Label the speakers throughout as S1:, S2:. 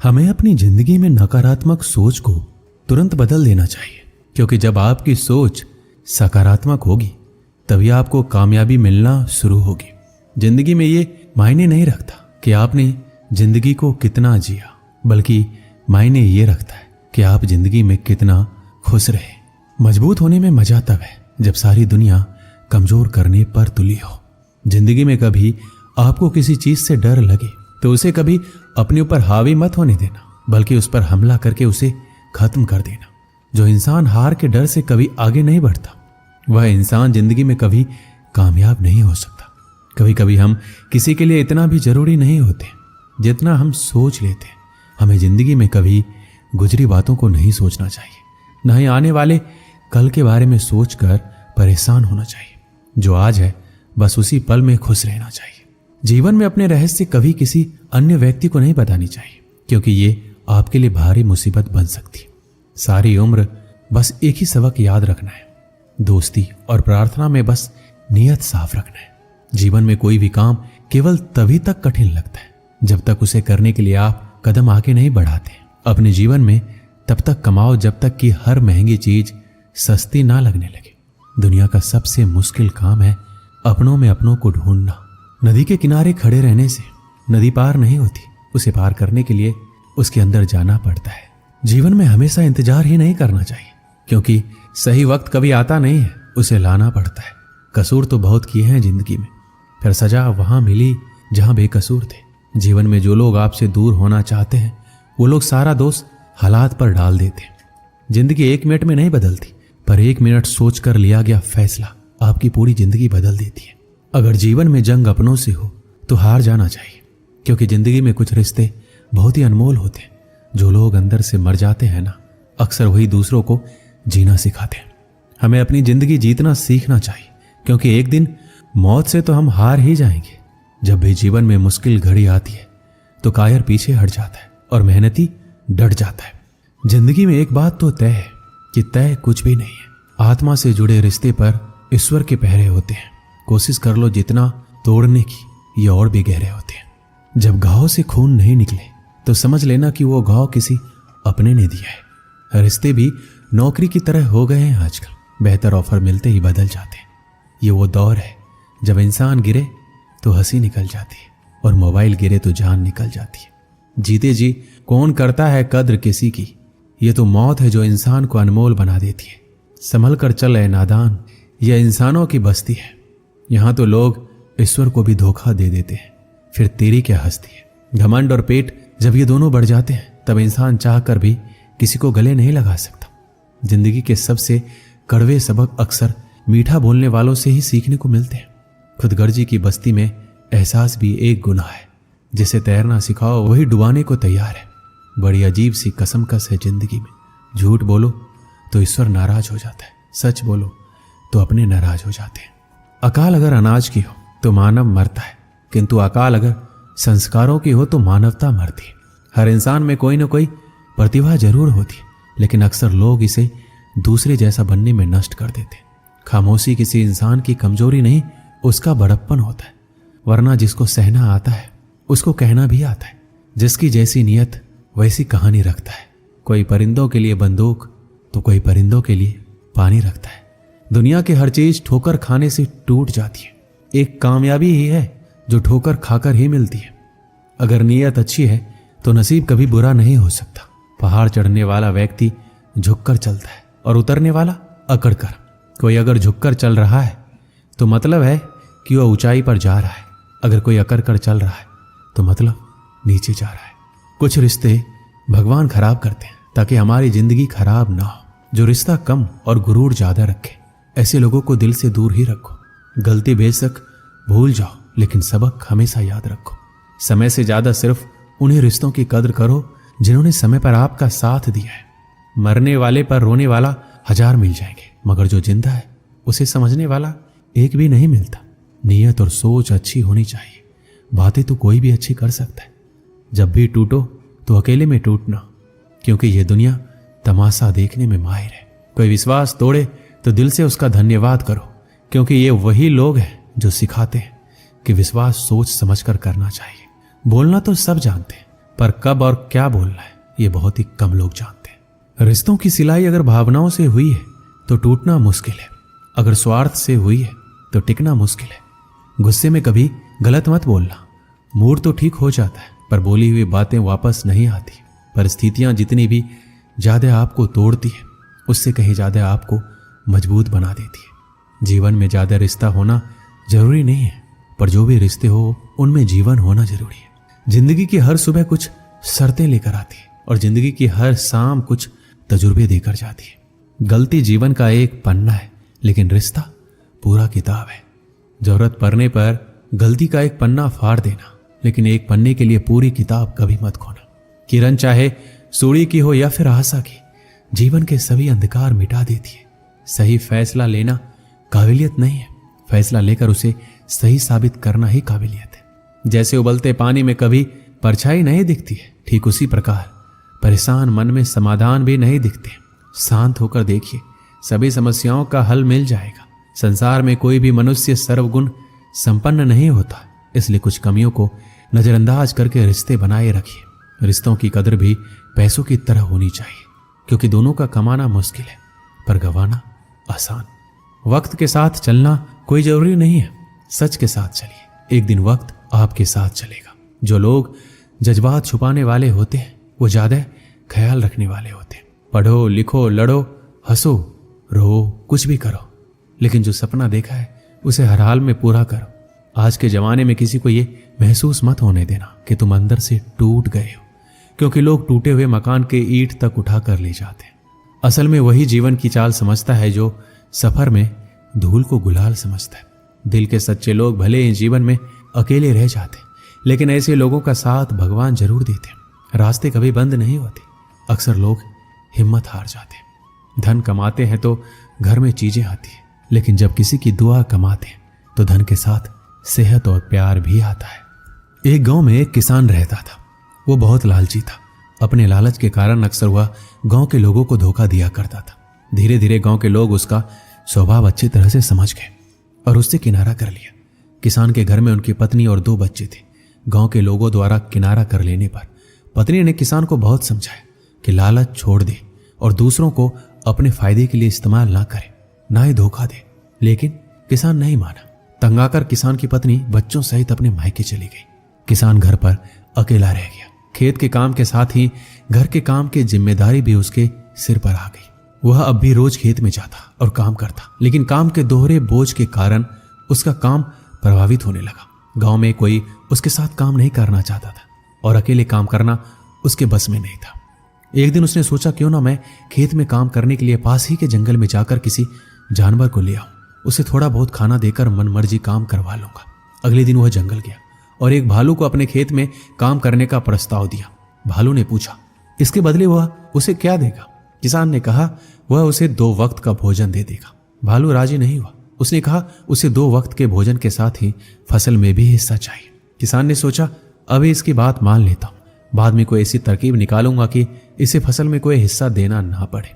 S1: हमें अपनी जिंदगी में नकारात्मक सोच को तुरंत बदल देना चाहिए, क्योंकि जब आपकी सोच सकारात्मक होगी तभी आपको कामयाबी मिलना शुरू होगी। जिंदगी में ये मायने नहीं रखता कि आपने जिंदगी को कितना जिया, बल्कि मायने ये रखता है कि आप जिंदगी में कितना खुश रहे। मजबूत होने में मजा तब है जब सारी दुनिया कमजोर करने पर तुली हो। जिंदगी में कभी आपको किसी चीज से डर लगे तो उसे कभी अपने ऊपर हावी मत होने देना, बल्कि उस पर हमला करके उसे खत्म कर देना। जो इंसान हार के डर से कभी आगे नहीं बढ़ता, वह इंसान जिंदगी में कभी कामयाब नहीं हो सकता। कभी कभी हम किसी के लिए इतना भी जरूरी नहीं होते जितना हम सोच लेते हैं। हमें जिंदगी में कभी गुजरी बातों को नहीं सोचना चाहिए, न ही आने वाले कल के बारे में सोचकर परेशान होना चाहिए। जो आज है बस उसी पल में खुश रहना चाहिए। जीवन में अपने रहस्य कभी किसी अन्य व्यक्ति को नहीं बतानी चाहिए, क्योंकि ये आपके लिए भारी मुसीबत बन सकती है। सारी उम्र बस एक ही सबक याद रखना है, दोस्ती और प्रार्थना में बस नियत साफ रखना है। जीवन में कोई भी काम केवल तभी तक कठिन लगता है जब तक उसे करने के लिए आप कदम आगे नहीं बढ़ाते। अपने जीवन में तब तक कमाओ जब तक कि हर महंगी चीज सस्ती ना लगने लगे। दुनिया का सबसे मुश्किल काम है अपनों में अपनों को ढूंढना। नदी के किनारे खड़े रहने से नदी पार नहीं होती, उसे पार करने के लिए उसके अंदर जाना पड़ता है। जीवन में हमेशा इंतजार ही नहीं करना चाहिए, क्योंकि सही वक्त कभी आता नहीं है, उसे लाना पड़ता है। कसूर तो बहुत किए हैं जिंदगी में, फिर सजा वहां मिली जहां बेकसूर थे। जीवन में जो लोग आपसे दूर होना चाहते हैं वो लोग सारा दोष हालात पर डाल देते हैं। जिंदगी 1 मिनट में नहीं बदलती, पर 1 मिनट सोचकर लिया गया फैसला आपकी पूरी जिंदगी बदल देती है। अगर जीवन में जंग अपनों से हो तो हार जाना चाहिए, क्योंकि जिंदगी में कुछ रिश्ते बहुत ही अनमोल होते हैं। जो लोग अंदर से मर जाते हैं ना, अक्सर वही दूसरों को जीना सिखाते हैं। हमें अपनी जिंदगी जीतना सीखना चाहिए, क्योंकि एक दिन मौत से तो हम हार ही जाएंगे। जब भी जीवन में मुश्किल घड़ी आती है तो कायर पीछे हट जाता है और मेहनती डट जाता है। जिंदगी में एक बात तो तय है कि तय कुछ भी नहीं है। आत्मा से जुड़े रिश्ते पर ईश्वर के पहरे होते हैं। कोशिश कर लो जितना तोड़ने की, ये और भी गहरे होते हैं। जब घाव से खून नहीं निकले तो समझ लेना कि वो घाव किसी अपने ने दिया है। रिश्ते भी नौकरी की तरह हो गए हैं आजकल, बेहतर ऑफर मिलते ही बदल जाते हैं। ये वो दौर है जब इंसान गिरे तो हंसी निकल जाती है और मोबाइल गिरे तो जान निकल जाती है। जीते जी कौन करता है कद्र किसी की, ये तो मौत है जो इंसान को अनमोल बना देती है। संभल कर चल ए नादान, यह इंसानों की बस्ती है। यहां तो लोग ईश्वर को भी धोखा दे देते हैं, फिर तेरी क्या हस्ती है। घमंड और पेट जब ये दोनों बढ़ जाते हैं तब इंसान चाहकर भी किसी को गले नहीं लगा सकता। जिंदगी के सबसे कड़वे सबक अक्सर मीठा बोलने वालों से ही सीखने को मिलते हैं। खुदगर्जी की बस्ती में एहसास भी एक गुनाह है। जिसे तैरना सिखाओ वही डुबाने को तैयार है। बड़ी अजीब सी कसमकस है जिंदगी में। झूठ बोलो तो ईश्वर नाराज हो जाता है, सच बोलो तो अपने नाराज हो जाते हैं। अकाल अगर अनाज की हो तो मानव मरता है, किंतु अकाल अगर संस्कारों की हो तो मानवता मरती है। हर इंसान में कोई ना कोई प्रतिभा जरूर होती है, लेकिन अक्सर लोग इसे दूसरे जैसा बनने में नष्ट कर देते हैं। खामोशी किसी इंसान की कमजोरी नहीं, उसका बड़प्पन होता है। वरना जिसको सहना आता है उसको कहना भी आता है। जिसकी जैसी नियत वैसी कहानी रखता है। कोई परिंदों के लिए बंदूक तो कोई परिंदों के लिए पानी रखता है। दुनिया की हर चीज ठोकर खाने से टूट जाती है। एक कामयाबी ही है जो ठोकर खाकर ही मिलती है। अगर नीयत अच्छी है तो नसीब कभी बुरा नहीं हो सकता। पहाड़ चढ़ने वाला व्यक्ति झुककर चलता है और उतरने वाला अकड़ कर। कोई अगर झुककर चल रहा है तो मतलब है कि वह ऊंचाई पर जा रहा है। अगर कोई अकड़ कर चल रहा है तो मतलब नीचे जा रहा है। कुछ रिश्ते भगवान खराब करते हैं ताकि हमारी जिंदगी खराब ना हो। जो रिश्ता कम और गुरूर ज्यादा रखे, ऐसे लोगों को दिल से दूर ही रखो। गलती बेशक भूल जाओ, लेकिन सबक हमेशा याद रखो। समय से ज्यादा सिर्फ उन्हीं रिश्तों की कद्र करो जिन्होंने समय पर आपका साथ दिया है। मरने वाले पर रोने वाला 1000 मिल जाएंगे, मगर जो जिंदा है उसे समझने वाला एक भी नहीं मिलता। नीयत और सोच अच्छी होनी चाहिए। बातें तो कोई भी अच्छी कर सकता है। जब भी टूटो तो अकेले में टूटना, क्योंकि यह दुनिया तमाशा देखने में माहिर है। कोई विश्वास तोड़े तो दिल से उसका धन्यवाद करो, क्योंकि ये वही लोग हैं जो सिखाते हैं कि विश्वास सोच समझकर करना चाहिए। बोलना तो सब जानते हैं, पर कब और क्या बोलना है ये बहुत ही कम लोग जानते हैं। रिश्तों की सिलाई अगर भावनाओं से हुई है तो टूटना मुश्किल है, अगर स्वार्थ से हुई है तो टिकना मुश्किल है। गुस्से में कभी गलत मत बोलना, मूड तो ठीक हो जाता है पर बोली हुई बातें वापस नहीं आती। परिस्थितियां जितनी भी ज्यादा आपको तोड़ती है उससे कहीं ज्यादा आपको मजबूत बना देती है। जीवन में ज्यादा रिश्ता होना जरूरी नहीं है, पर जो भी रिश्ते हो उनमें जीवन होना जरूरी है। जिंदगी की हर सुबह कुछ शर्तें लेकर आती है और जिंदगी की हर शाम कुछ तजुर्बे देकर जाती है। गलती जीवन का एक पन्ना है लेकिन रिश्ता पूरा किताब है। जरूरत पड़ने पर गलती का एक पन्ना फाड़ देना, लेकिन एक पन्ने के लिए पूरी किताब कभी मत खोना। किरण चाहे सूर्य की हो या फिर आशा की, जीवन के सभी अंधकार मिटा देती है। सही फैसला लेना काबिलियत नहीं है, फैसला लेकर उसे सही साबित करना ही काबिलियत है। जैसे उबलते पानी में कभी परछाई नहीं दिखती है, ठीक उसी प्रकार परेशान मन में समाधान भी नहीं दिखते। शांत होकर देखिए, सभी समस्याओं का हल मिल जाएगा। संसार में कोई भी मनुष्य सर्वगुण संपन्न नहीं होता, इसलिए कुछ कमियों को नजरअंदाज करके रिश्ते बनाए रखिए। रिश्तों की कदर भी पैसों की तरह होनी चाहिए, क्योंकि दोनों का कमाना मुश्किल है पर गंवाना आसान। वक्त के साथ चलना कोई जरूरी नहीं है, सच के साथ चलिए, एक दिन वक्त आपके साथ चलेगा। जो लोग जज्बात छुपाने वाले होते हैं वो ज्यादा ख्याल रखने वाले होते हैं। पढ़ो, लिखो, लड़ो, हंसो, रो, कुछ भी करो, लेकिन जो सपना देखा है उसे हर हाल में पूरा करो। आज के जमाने में किसी को ये महसूस मत होने देना कि तुम अंदर से टूट गए हो, क्योंकि लोग टूटे हुए मकान के ईंट तक उठा कर ले जाते हैं। असल में वही जीवन की चाल समझता है जो सफर में धूल को गुलाल समझता है। दिल के सच्चे लोग भले ही जीवन में अकेले रह जाते, लेकिन ऐसे लोगों का साथ भगवान जरूर देते। रास्ते कभी बंद नहीं होते, अक्सर लोग हिम्मत हार जाते। धन कमाते हैं तो घर में चीजें आती है, लेकिन जब किसी की दुआ कमाते हैं तो धन के साथ सेहत और प्यार भी आता है। एक गांव में एक किसान रहता था। वो बहुत लालची था। अपने लालच के कारण अक्सर वह गांव के लोगों को धोखा दिया करता था। धीरे धीरे गांव के लोग उसका स्वभाव अच्छी तरह से समझ गए और उससे किनारा कर लिया। किसान के घर में उनकी पत्नी और 2 बच्चे थे। गांव के लोगों द्वारा किनारा कर लेने पर पत्नी ने किसान को बहुत समझाया कि लालच छोड़ दे और दूसरों को अपने फायदे के लिए इस्तेमाल ना करे, ना ही धोखा दे। लेकिन किसान नहीं माना। तंग आकर किसान की पत्नी बच्चों सहित अपने मायके चली गई। किसान घर पर अकेला रह गया। खेत के काम के साथ ही घर के काम की जिम्मेदारी भी उसके सिर पर आ गई। वह अब भी रोज खेत में जाता और काम करता, लेकिन काम के दोहरे बोझ के कारण उसका काम प्रभावित होने लगा। गांव में कोई उसके साथ काम नहीं करना चाहता था और अकेले काम करना उसके बस में नहीं था। एक दिन उसने सोचा, क्यों ना मैं खेत में काम करने के लिए पास ही के जंगल में जाकर किसी जानवर को ले आऊं, उसे थोड़ा बहुत खाना देकर मनमर्जी काम करवा लूंगा। अगले दिन वह जंगल गया और एक भालू को अपने खेत में काम करने का प्रस्ताव दिया। भालू ने पूछा, इसके बदले वह उसे क्या देगा? किसान ने कहा, वह उसे 2 वक्त का भोजन दे देगा। भालू राजी नहीं हुआ। उसने कहा, उसे 2 वक्त के भोजन के साथ ही फसल में भी हिस्सा चाहिए। किसान ने सोचा, अभी इसकी बात मान लेता हूं, बाद में कोई ऐसी तरकीब निकालूंगा कि इसे फसल में कोई हिस्सा देना ना पड़े।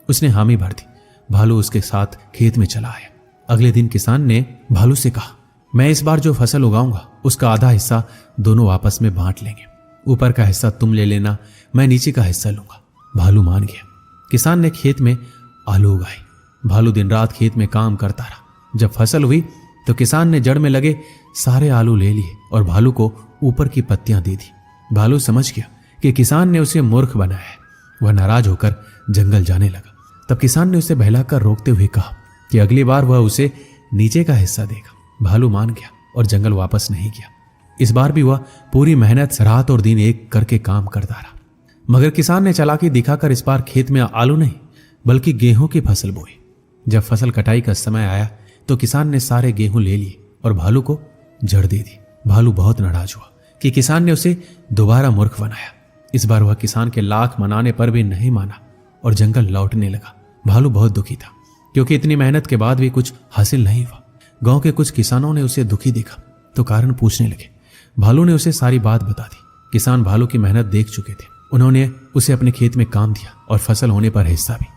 S1: उसने हामी भर दी। भालू उसके साथ खेत में चला आया। अगले दिन किसान ने भालू से कहा, मैं इस बार जो फसल उगाऊंगा उसका आधा हिस्सा दोनों आपस में बांट लेंगे। ऊपर का हिस्सा तुम ले लेना, मैं नीचे का हिस्सा लूंगा। भालू मान गया। किसान ने खेत में आलू उगाए। भालू दिन रात खेत में काम करता रहा। जब फसल हुई तो किसान ने जड़ में लगे सारे आलू ले लिए और भालू को ऊपर की पत्तियां दे दी। भालू समझ गया कि किसान ने उसे मूर्ख बनाया है। वह नाराज होकर जंगल जाने लगा। तब किसान ने उसे बहलाकर रोकते हुए कहा कि अगली बार वह उसे नीचे का हिस्सा देगा। भालू मान गया और जंगल वापस नहीं गया। इस बार भी वह पूरी मेहनत रात और दिन एक करके काम करता रहा, मगर किसान ने चालाकी दिखाकर इस बार खेत में आलू नहीं बल्कि गेहूं की फसल बोई। जब फसल कटाई का समय आया तो किसान ने सारे गेहूं ले लिए और भालू को जड़ दे दी। भालू बहुत नाराज हुआ कि किसान ने उसे दोबारा मूर्ख बनाया। इस बार वह किसान के लाख मनाने पर भी नहीं माना और जंगल लौटने लगा। भालू बहुत दुखी था क्योंकि इतनी मेहनत के बाद भी कुछ हासिल नहीं हुआ। गांव के कुछ किसानों ने उसे दुखी देखा तो कारण पूछने लगे। भालू ने उसे सारी बात बता दी। किसान भालू की मेहनत देख चुके थे। उन्होंने उसे अपने खेत में काम दिया और फसल होने पर हिस्सा भी।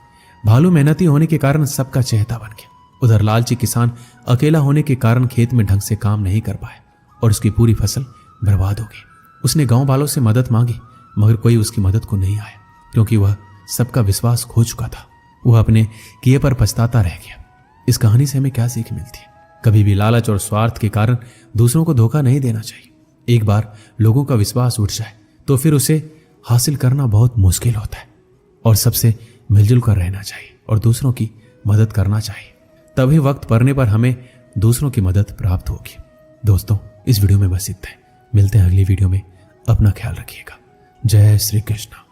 S1: भालू मेहनती होने के कारण सबका चहेता बन गया। उधर लालची किसान अकेला होने के कारण खेत में ढंग से काम नहीं कर पाया और उसकी पूरी फसल बर्बाद हो गई। उसने गांव वालों से मदद मांगी मगर कोई उसकी मदद को नहीं आया, क्योंकि वह सबका विश्वास खो चुका था। वह अपने किए पर पछताता रह गया। इस कहानी से हमें क्या सीख मिलती है? कभी भी लालच और स्वार्थ के कारण दूसरों को धोखा नहीं देना चाहिए। एक बार लोगों का विश्वास उठ जाए तो फिर उसे हासिल करना बहुत मुश्किल होता है, और सबसे मिलजुल कर रहना चाहिए और दूसरों की मदद करना चाहिए। तभी वक्त पड़ने पर हमें दूसरों की मदद प्राप्त होगी। दोस्तों, इस वीडियो में बस इतना है। मिलते हैं अगली वीडियो में। अपना ख्याल रखिएगा। जय श्री कृष्ण।